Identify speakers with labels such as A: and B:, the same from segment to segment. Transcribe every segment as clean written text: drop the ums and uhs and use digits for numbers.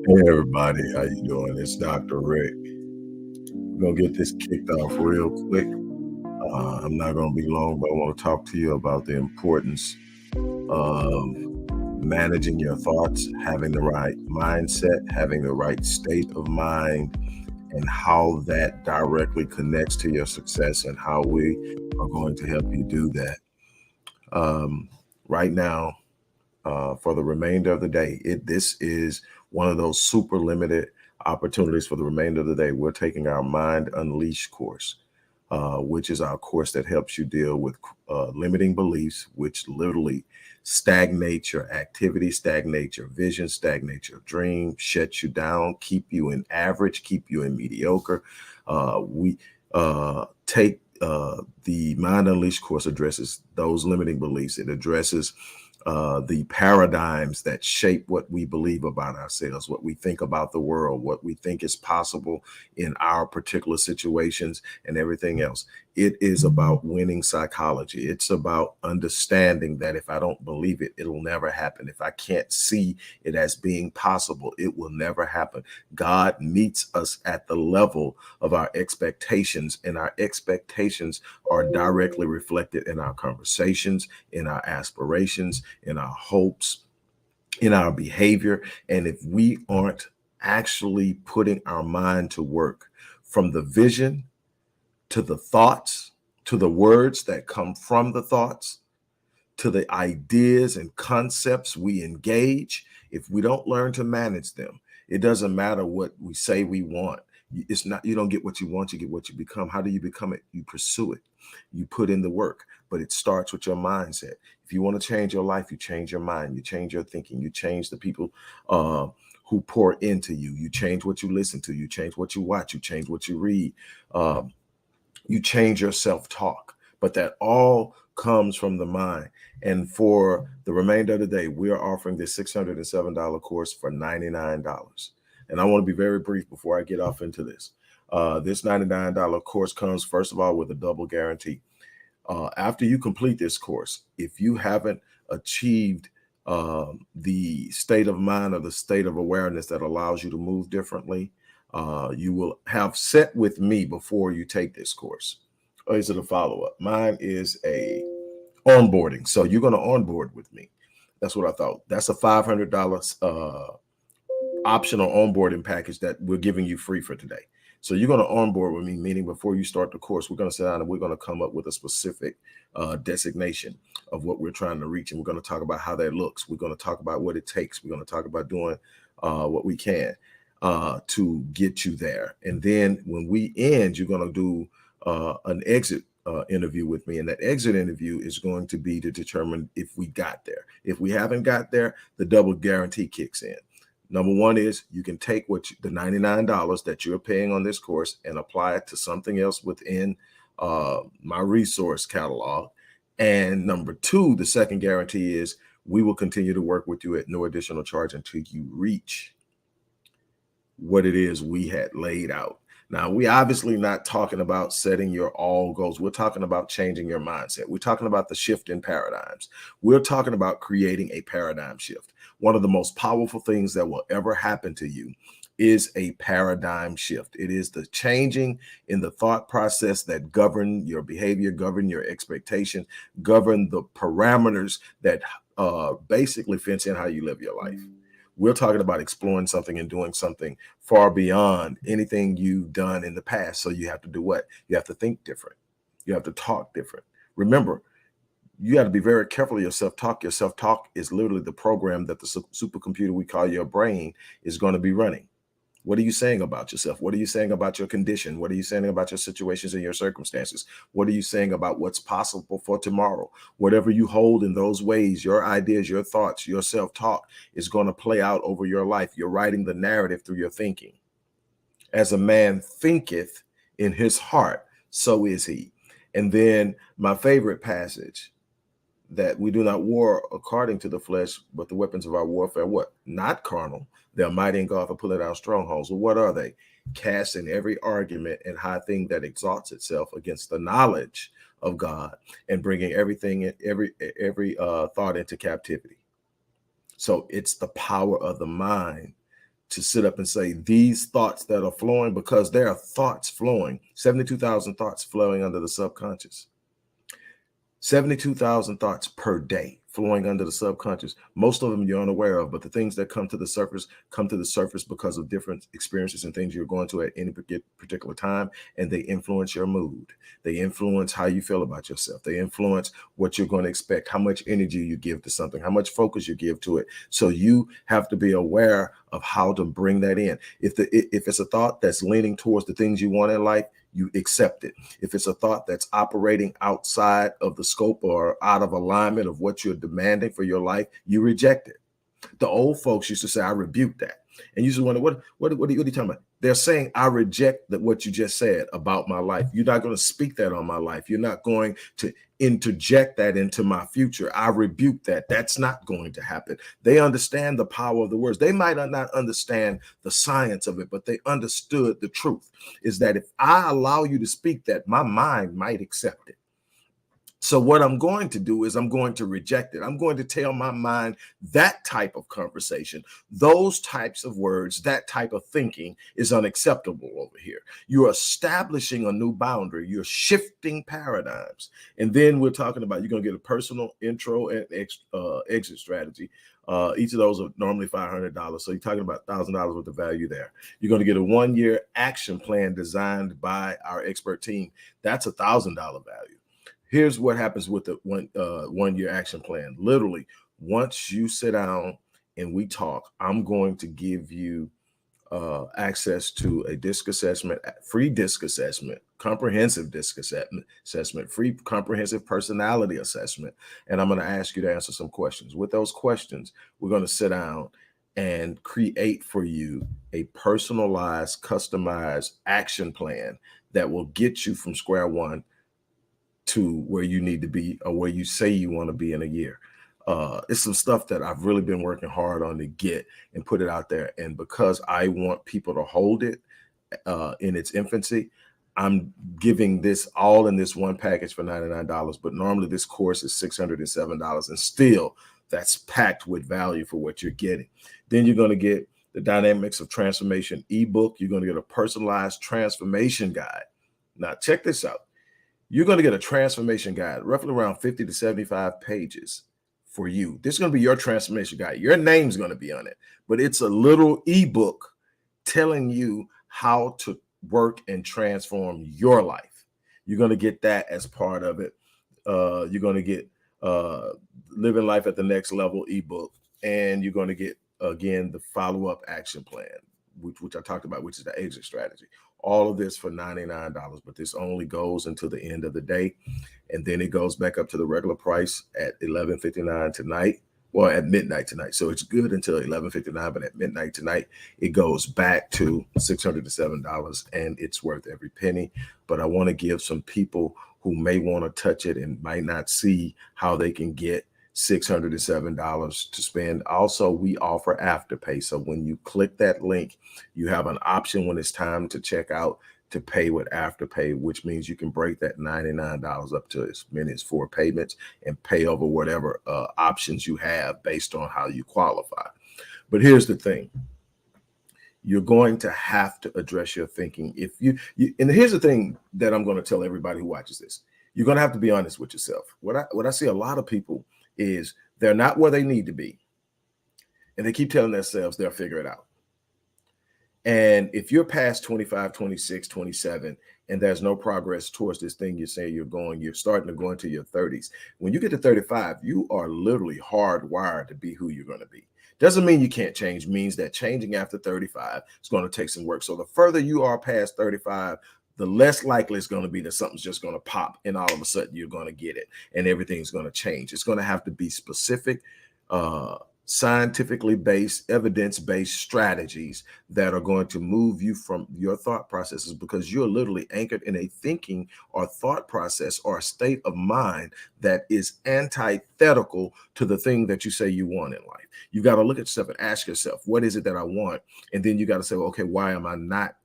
A: Hey everybody, how you doing? It's Dr. Rick. We're gonna get this kicked off real quick. I'm not gonna be long, but I want to talk to you about the importance of managing your thoughts, having the right mindset, having the right state of mind, and how that directly connects to your success and how we are going to help you do that. Right now, for the remainder of the day. This is one of those super limited opportunities for the remainder of the day. We're taking our Mind Unleashed course, which is our course that helps you deal with limiting beliefs, which literally stagnate your activity, stagnate your vision, stagnate your dream, shut you down, keep you in average, keep you in mediocre. We take the Mind Unleashed course addresses those limiting beliefs. It addresses the paradigms that shape what we believe about ourselves, what we think about the world, what we think is possible in our particular situations, and everything else. It is about winning psychology. It's about understanding that if I don't believe it, it'll never happen. If I can't see it as being possible, it will never happen. God meets us at the level of our expectations, and our expectations are directly reflected in our conversations, in our aspirations, in our hopes, in our behavior. And if we aren't actually putting our mind to work from the vision to the thoughts, to the words that come from the thoughts, to the ideas and concepts we engage, if we don't learn to manage them, it doesn't matter what we say we want. It's not, you don't get what you want, you get what you become. How do you become it? You pursue it. You put in the work, but it starts with your mindset. If you want to change your life, you change your mind, you change your thinking, you change the people who pour into you, you change what you listen to, you change what you watch, you change what you read, you change your self-talk. But that all comes from the mind. And for the remainder of the day, we are offering this $607 course for $99. And I want to be very brief before I get off into this. This $99 course comes, first of all, with a double guarantee. After you complete this course, if you haven't achieved the state of mind or the state of awareness that allows you to move differently, you will have set with me before you take this course. Or is it a follow-up? Mine is a onboarding. So you're going to onboard with me. That's what I thought. That's a $500 optional onboarding package that we're giving you free for today. So you're going to onboard with me, meaning before you start the course, we're going to sit down and we're going to come up with a specific designation of what we're trying to reach. And we're going to talk about how that looks. We're going to talk about what it takes. We're going to talk about doing what we can to get you there. And then when we end, you're going to do an exit interview with me. And that exit interview is going to be to determine if we got there. If we haven't got there, the double guarantee kicks in. Number one is you can take the $99 that you're paying on this course and apply it to something else within my resource catalog. And number two, the second guarantee is we will continue to work with you at no additional charge until you reach what it is we had laid out. Now, we obviously not talking about setting your all goals. We're talking about changing your mindset. We're talking about the shift in paradigms. We're talking about creating a paradigm shift. One of the most powerful things that will ever happen to you is a paradigm shift. It is the changing in the thought process that govern your behavior, govern your expectation, govern the parameters that basically fence in how you live your life. We're talking about exploring something and doing something far beyond anything you've done in the past. So you have to do what? You have to think different. You have to talk different. Remember, you got to be very careful of your self-talk. Your self-talk is literally the program that the supercomputer we call your brain is going to be running. What are you saying about yourself? What are you saying about your condition? What are you saying about your situations and your circumstances? What are you saying about what's possible for tomorrow? Whatever you hold in those ways, your ideas, your thoughts, your self-talk is going to play out over your life. You're writing the narrative through your thinking. As a man thinketh in his heart, so is he. And then my favorite passage, that we do not war according to the flesh, but the weapons of our warfare, what? Not carnal. They're mighty in God for pulling down strongholds. Well, what are they? Casting every argument and high thing that exalts itself against the knowledge of God, and bringing everything, every thought into captivity. So it's the power of the mind to sit up and say these thoughts that are flowing, because there are thoughts flowing, 72,000 thoughts flowing under the subconscious. 72,000 thoughts per day flowing under the subconscious. Most of them you're unaware of, but the things that come to the surface because of different experiences and things you're going to at any particular time, and they influence your mood. They influence how you feel about yourself. They influence what you're going to expect, how much energy you give to something, how much focus you give to it. So you have to be aware of how to bring that in. If it's a thought that's leaning towards the things you want in life, you accept it. If it's a thought that's operating outside of the scope or out of alignment of what you're demanding for your life, you reject it. The old folks used to say, I rebuke that. And you just wonder, what are you talking about? They're saying, I reject what you just said about my life. You're not going to speak that on my life. You're not going to interject that into my future. I rebuke that. That's not going to happen. They understand the power of the words. They might not understand the science of it, but they understood the truth is that if I allow you to speak that, my mind might accept it. So what I'm going to do is I'm going to reject it. I'm going to tell my mind that type of conversation, those types of words, that type of thinking is unacceptable over here. You're establishing a new boundary. You're shifting paradigms. And then we're talking about, you're going to get a personal intro and exit strategy. Each of those are normally $500. So you're talking about $1,000 worth of value there. You're going to get a 1-year action plan designed by our expert team. That's $1,000 value. Here's what happens with the 1-year action plan. Literally, once you sit down and we talk, I'm going to give you access to a disc assessment, free disc assessment, comprehensive disc assessment, free comprehensive personality assessment. And I'm going to ask you to answer some questions. With those questions, we're going to sit down and create for you a personalized, customized action plan that will get you from square one to where you need to be, or where you say you want to be in a year. It's some stuff that I've really been working hard on to get and put it out there. And because I want people to hold it in its infancy, I'm giving this all in this one package for $99. But normally this course is $607, and still that's packed with value for what you're getting. Then you're going to get the Dynamics of Transformation ebook. You're going to get a personalized transformation guide. Now check this out. You're going to get a transformation guide, roughly around 50 to 75 pages for you. This is going to be your transformation guide. Your name's going to be on it, but it's a little ebook telling you how to work and transform your life. You're going to get that as part of it. You're going to get Living Life at the Next Level ebook, and you're going to get, again, the follow-up action plan, which I talked about, which is the exit strategy. All of this for $99, but this only goes until the end of the day. And then it goes back up to the regular price at $11.59 tonight, well, at midnight tonight. So it's good until $11.59, but at midnight tonight, it goes back to $607, and it's worth every penny. But I want to give some people who may want to touch it and might not see how they can get $607 to spend. Also, we offer Afterpay. So when you click that link, you have an option when it's time to check out to pay with Afterpay, which means you can break that $99 up to as many as 4 payments and pay over whatever options you have based on how you qualify. But here's the thing. You're going to have to address your thinking. If you and here's the thing that I'm going to tell everybody who watches this. You're going to have to be honest with yourself. What I see a lot of people is they're not where they need to be, and they keep telling themselves they'll figure it out. And if you're past 25, 26, 27, and there's no progress towards this thing you're saying you're starting to go into your 30s. When you get to 35, you are literally hardwired to be who you're going to be. Doesn't mean you can't change, means that changing after 35 is going to take some work. So the further you are past 35, the less likely it's going to be that something's just going to pop and all of a sudden you're going to get it and everything's going to change. It's going to have to be specific, scientifically based, evidence-based strategies that are going to move you from your thought processes, because you're literally anchored in a thinking or thought process or a state of mind that is antithetical to the thing that you say you want in life. You got to look at yourself and ask yourself, what is it that I want? And then you got to say, well, okay, why am I not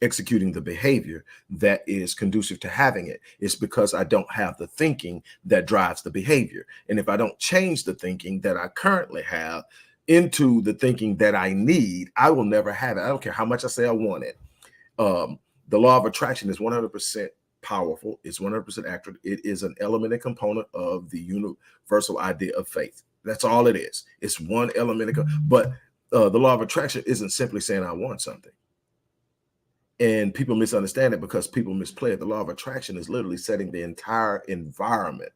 A: executing the behavior that is conducive to having it? It's because I don't have the thinking that drives the behavior. And if I don't change the thinking that I currently have, into the thinking that I need, I will never have it. I don't care how much I say I want it. The law of attraction is 100% powerful. It's 100% accurate. It is an element and component of the universal idea of faith. That's all it is. It's one element. But the law of attraction isn't simply saying I want something. And people misunderstand it because people misplay it. The law of attraction is literally setting the entire environment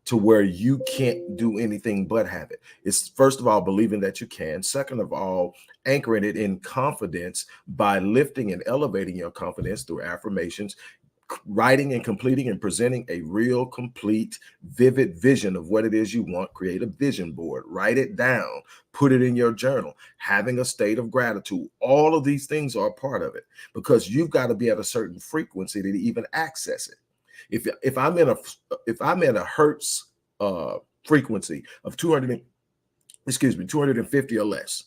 A: to where you can't do anything but have it. It's first of all believing that you can. Second of all, anchoring it in confidence by lifting and elevating your confidence through affirmations, writing and completing and presenting a real, complete, vivid vision of what it is you want. Create a vision board, write it down, put it in your journal, having a state of gratitude. All of these things are a part of it because you've got to be at a certain frequency to even access it. If I'm in a hertz frequency of 250 or less,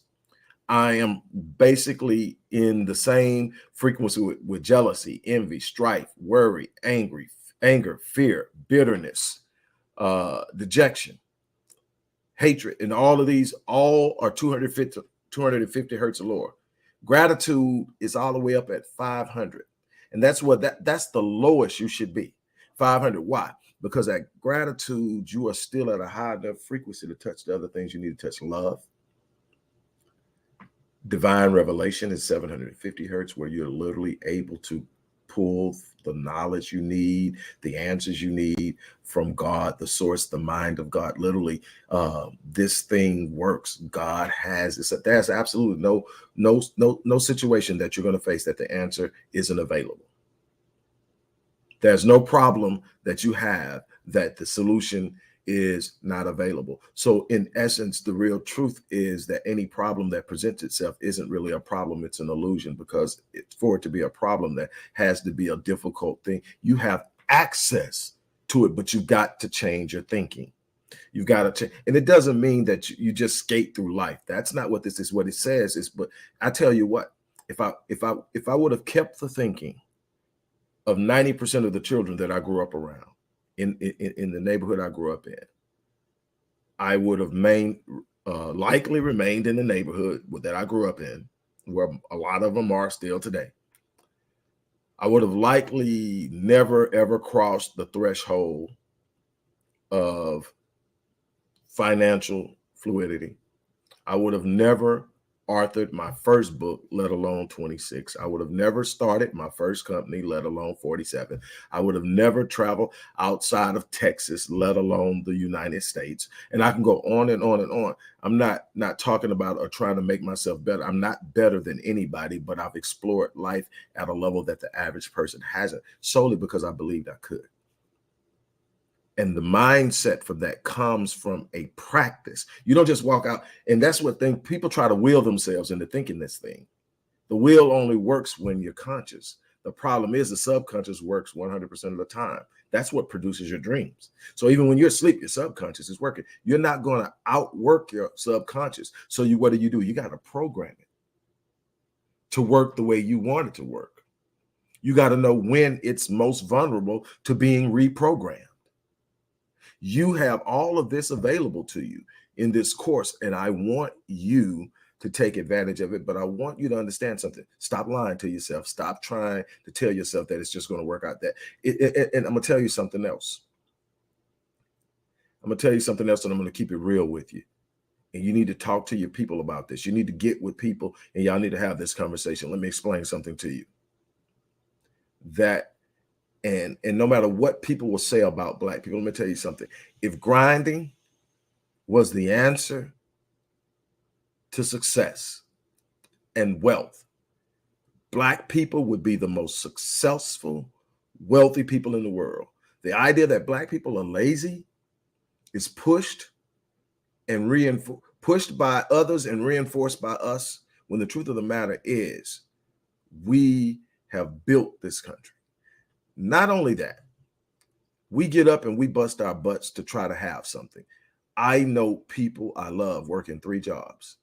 A: I am basically in the same frequency with jealousy, envy, strife, worry, anger, fear, bitterness, dejection, hatred, and all of these all are 250 hertz or lower. Gratitude is all the way up at 500, and that's the lowest you should be. 500. Why? Because at gratitude, you are still at a high enough frequency to touch the other things you need to touch. Love. Divine revelation is 750 hertz, where you're literally able to pull the knowledge you need, the answers you need from God, the source, the mind of God. Literally, this thing works. God has this. There's absolutely no situation that you're going to face that the answer isn't available. There's no problem that you have that the solution is not available. So in essence, the real truth is that any problem that presents itself isn't really a problem. It's an illusion, because for it to be a problem, that has to be a difficult thing. You have access to it, but you've got to change your thinking. You've got to change. And it doesn't mean that you just skate through life. That's not what this is. What it says is, but I tell you what, if I would have kept the thinking of 90% of the children that I grew up around in the neighborhood I grew up in, I would have likely remained in the neighborhood that I grew up in, where a lot of them are still today. I would have likely never, ever crossed the threshold of financial fluidity. I would have never authored my first book, let alone 26. I would have never started my first company, let alone 47. I would have never traveled outside of Texas, let alone the United States. And I can go on and on and on. I'm not talking about or trying to make myself better. I'm not better than anybody, but I've explored life at a level that the average person hasn't, solely because I believed I could. And the mindset for that comes from a practice. You don't just walk out. And that's what people try to will themselves into thinking this thing. The will only works when you're conscious. The problem is the subconscious works 100% of the time. That's what produces your dreams. So even when you're asleep, your subconscious is working. You're not going to outwork your subconscious. So what do? You got to program it to work the way you want it to work. You got to know when it's most vulnerable to being reprogrammed. You have all of this available to you in this course, and I want you to take advantage of it. But I want you to understand something. Stop lying to yourself. Stop trying to tell yourself that it's just going to work out. And I'm going to tell you something else. And I'm going to keep it real with you. And you need to talk to your people about this. You need to get with people, and y'all need to have this conversation. Let me explain something to you. And no matter what people will say about Black people, let me tell you something. If grinding was the answer to success and wealth, Black people would be the most successful, wealthy people in the world. The idea that Black people are lazy is pushed by others and reinforced by us, when the truth of the matter is we have built this country. Not only that, we get up and we bust our butts to try to have something. I know people I love working 3 jobs.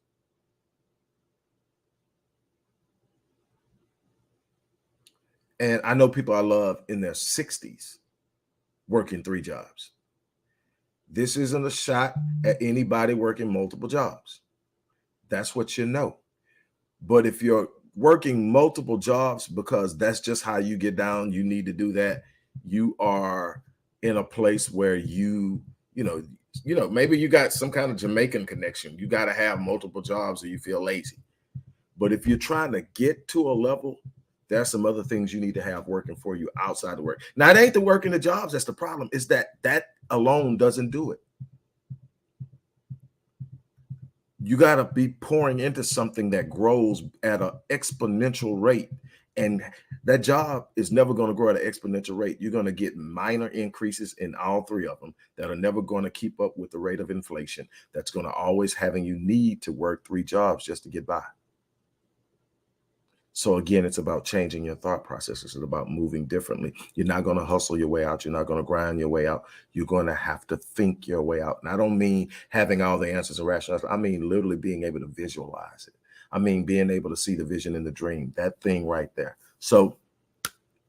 A: And I know people I love in their 60s working 3 jobs. This isn't a shot at anybody working multiple jobs. that's what you know. But if you're working multiple jobs because that's just how you get down, you need to do that, you are in a place where maybe you got some kind of Jamaican connection. You got to have multiple jobs or you feel lazy. But if you're trying to get to a level, there's some other things you need to have working for you outside the work. Now, it ain't the work in the jobs that's the problem. Is that alone doesn't do it. You got to be pouring into something that grows at an exponential rate. And that job is never going to grow at an exponential rate. You're going to get minor increases in all three of them that are never going to keep up with the rate of inflation. That's going to always having you need to work 3 jobs just to get by. So again, it's about changing your thought process. It's about moving differently. You're not going to hustle your way out. You're not going to grind your way out. You're going to have to think your way out. And I don't mean having all the answers and rationale. I mean literally being able to visualize it. I mean being able to see the vision in the dream, that thing right there. So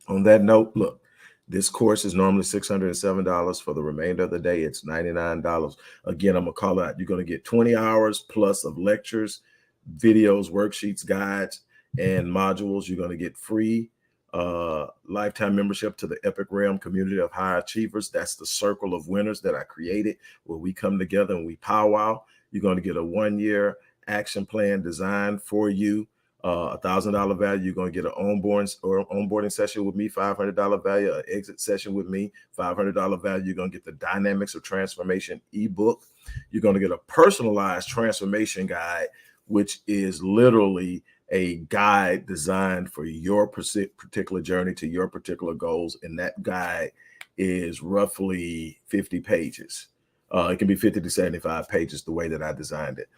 A: on that note, look, this course is normally $607. For the remainder of the day, it's $99. Again, I'm going to call it out. You're going to get 20 hours plus of lectures, videos, worksheets, guides, and modules. You're going to get free lifetime membership to the Epic Realm community of high achievers. That's the circle of winners that I created, where we come together and we powwow. You're going to get a 1-year action plan designed for you. $1,000 value. You're going to get an onboarding session with me, $500 value, an exit session with me, $500 value. You're going to get the Dynamics of Transformation ebook. You're going to get a personalized transformation guide, which is literally a guide designed for your particular journey to your particular goals. And that guide is roughly 50 pages. It can be 50 to 75 pages the way that I designed it.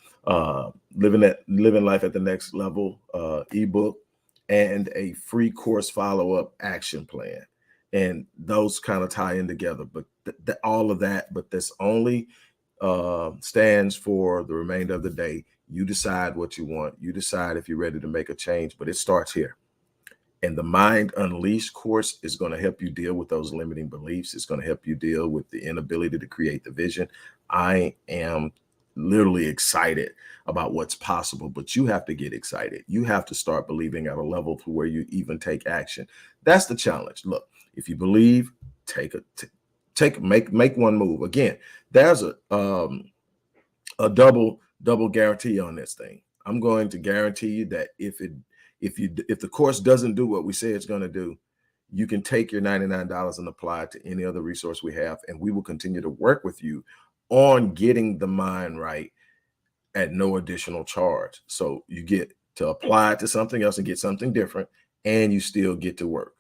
A: Living Life at the Next Level ebook, and a free course follow-up action plan. And those kind of tie in together. But all of that, but this only stands for the remainder of the day. You decide what you want. You decide if you're ready to make a change, but it starts here. And the Mind Unleashed course is going to help you deal with those limiting beliefs. It's going to help you deal with the inability to create the vision. I am literally excited about what's possible, but you have to get excited. You have to start believing at a level to where you even take action. That's the challenge. Look, if you believe, make one move. Again, there's a double guarantee on this thing. I'm going to guarantee you that if the course doesn't do what we say it's going to do, you can take your $99 and apply it to any other resource we have, and we will continue to work with you on getting the mind right at no additional charge. So you get to apply it to something else and get something different, and you still get to work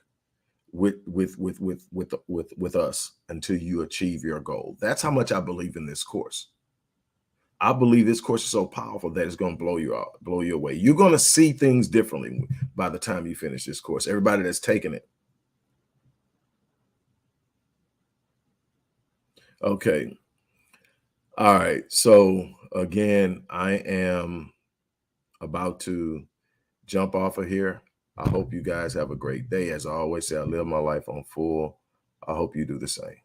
A: with us until you achieve your goal. That's how much I believe in this course. I believe this course is so powerful that it's going to blow you away. You're going to see things differently by the time you finish this course. Everybody that's taken it. Okay. All right. So again, I am about to jump off of here. I hope you guys have a great day. As I always say, I live my life on full. I hope you do the same.